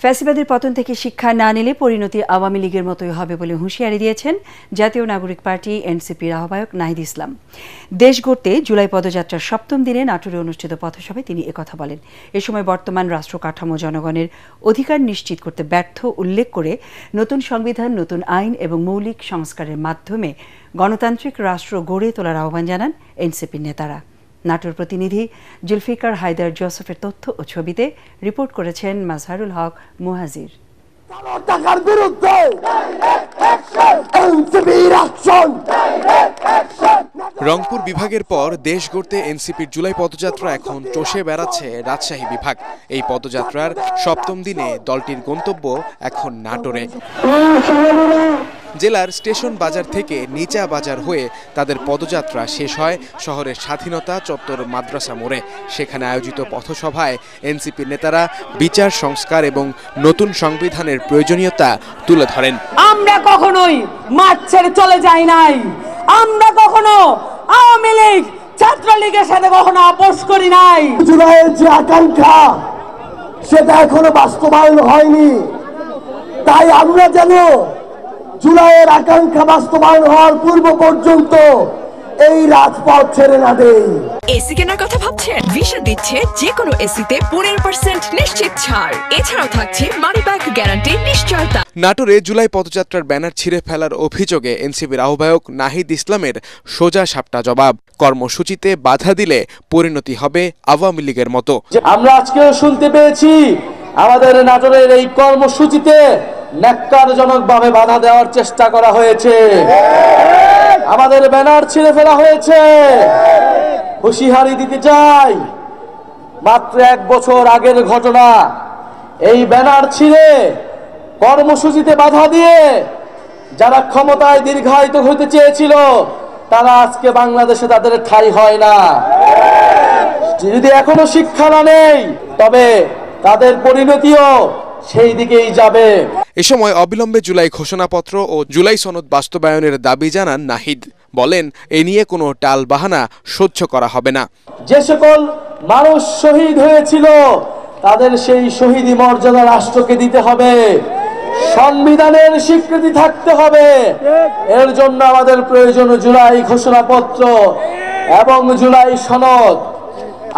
ফ্যাসিবাদের পতন থেকে শিক্ষা না নিলে পরিণতি আওয়ামী লীগের মতোই হবে বলে হুঁশিয়ারি দিয়েছেন জাতীয় নাগরিক পার্টি এনসিপির আহ্বায়ক নাহিদ ইসলাম। দেশ গড়তে জুলাই পদযাত্রার সপ্তম দিনে নাটোরে অনুষ্ঠিত পথসভায় তিনি একথা বলেন। এ সময় বর্তমান রাষ্ট্র কাঠামো জনগণের অধিকার নিশ্চিত করতে ব্যর্থ উল্লেখ করে নতুন সংবিধান, নতুন আইন এবং মৌলিক সংস্কারের মাধ্যমে গণতান্ত্রিক রাষ্ট্র গড়ে তোলার আহ্বান জানান এনসিপির নেতারা। নাটোর প্রতিনিধি জুলফিকার হায়দার জোসেফের তথ্য ও ছবিতে রিপোর্ট করেছেন মাজহারুল হক মুহাজির। রংপুর বিভাগের পর দেশ গড়তে এনসিপির জুলাই পদযাত্রা এখন চষে বেড়াচ্ছে রাজশাহী বিভাগ। এই পদযাত্রার সপ্তম দিনে দলটির গন্তব্য এখন নাটোরে। জেলার স্টেশন বাজার থেকে নিচা বাজার হয়ে তাদের পদযাত্রা শেষ হয় শহরের স্বাধীনতা চত্বর মাদ্রাসা মোড়ে। সেখানে আয়োজিত পথসভায় এনসিপির নেতারা বিচার সংস্কার এবং নতুন সংবিধানের প্রয়োজনীয়তা তুলে ধরেন। আমরা কখনোই মাঠ ছেড়ে চলে যাই নাই, আমরা কখনো আওয়ামী লীগ ছাত্রলীগের সাথে কখনো আপোষ করি নাই। জুলাইয়ের যে আকাঙ্ক্ষা সেটা এখনো বাস্তবায়ন হয়নি, তাই আমরা যেন জুলাইয়ের আকাঙ্ক্ষা বাস্তবায়ন হওয়ার পূর্ব পর্যন্ত এই রাজপথ ছেড়ে না দেই। এসি কেনার কথা ভাবছেন? ভিশা দিচ্ছে যে কোনো এসিতে 15% নিশ্চিত ছাড়। এছাড়াও থাকছে মানি ব্যাক গ্যারান্টি নিশ্চয়তা। নাটোরে জুলাই পদযাত্রার ব্যানার ছিঁড়ে ফেলার অভিযোগে এনসিপির আহ্বায়ক নাহিদ ইসলামের সোজা সাপটা জবাব। কর্মসূচিতে বাধা দিলে পরিণতি হবে আওয়ামী লীগের মতো। আমরা আজকেও শুনতে পেয়েছি আমাদের নাটোরের এই কর্মসূচিতে ন্যাক্কারজনকভাবে বাধা দেওয়ার চেষ্টা করা হয়েছে, আমাদের ব্যানার ছিঁড়ে ফেলা হয়েছে। হুঁশিয়ারি দিতে চাই, মাত্র 1 বছর আগের ঘটনা। এই ব্যানার ছিঁড়ে কর্মসূচিতে বাধা দিয়ে যারা ক্ষমতায় দীর্ঘায়িত হতে চেয়েছিল তারা আজকে বাংলাদেশে তাদের ঠাঁই হয় না। যদি এখনো শিক্ষা না নেই তবে তাদের পরিণতিও সেই দিকেই যাবে। এ সময় অবিলম্বে জুলাই ঘোষণাপত্র ও জুলাই সনদ বাস্তবায়নের দাবি জানান নাহিদ। বলেন, এ নিয়ে কোনো টাল বাহানা সহ্য করা হবে না। যে সকল মানুষ শহীদ হয়েছিল তাদের সেই শহীদি মর্যাদা রাষ্ট্রকে দিতে হবে, সংবিধানের স্বীকৃতি থাকতে হবে। এর জন্য আমাদের প্রয়োজন জুলাই ঘোষণাপত্র এবং জুলাই সনদ।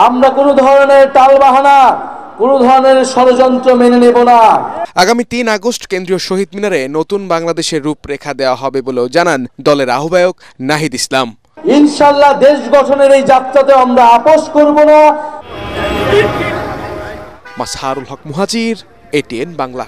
আমরা কোনো ধরনের টালবাহানা, কোনো ধরনের ষড়যন্ত্র মেনে নেব না। আগামী 3 আগস্ট কেন্দ্রীয় শহীদ মিনারে নতুন বাংলাদেশের রূপরেখা দেওয়া হবে বলেও জানান দলের আহ্বায়ক নাহিদ ইসলাম। ইনশাআল্লাহ দেশ গঠনের এই যাত্রাতে আমরা আপোষ করব না। মাজহারুল হক মুহাজির, ATN বাংলা।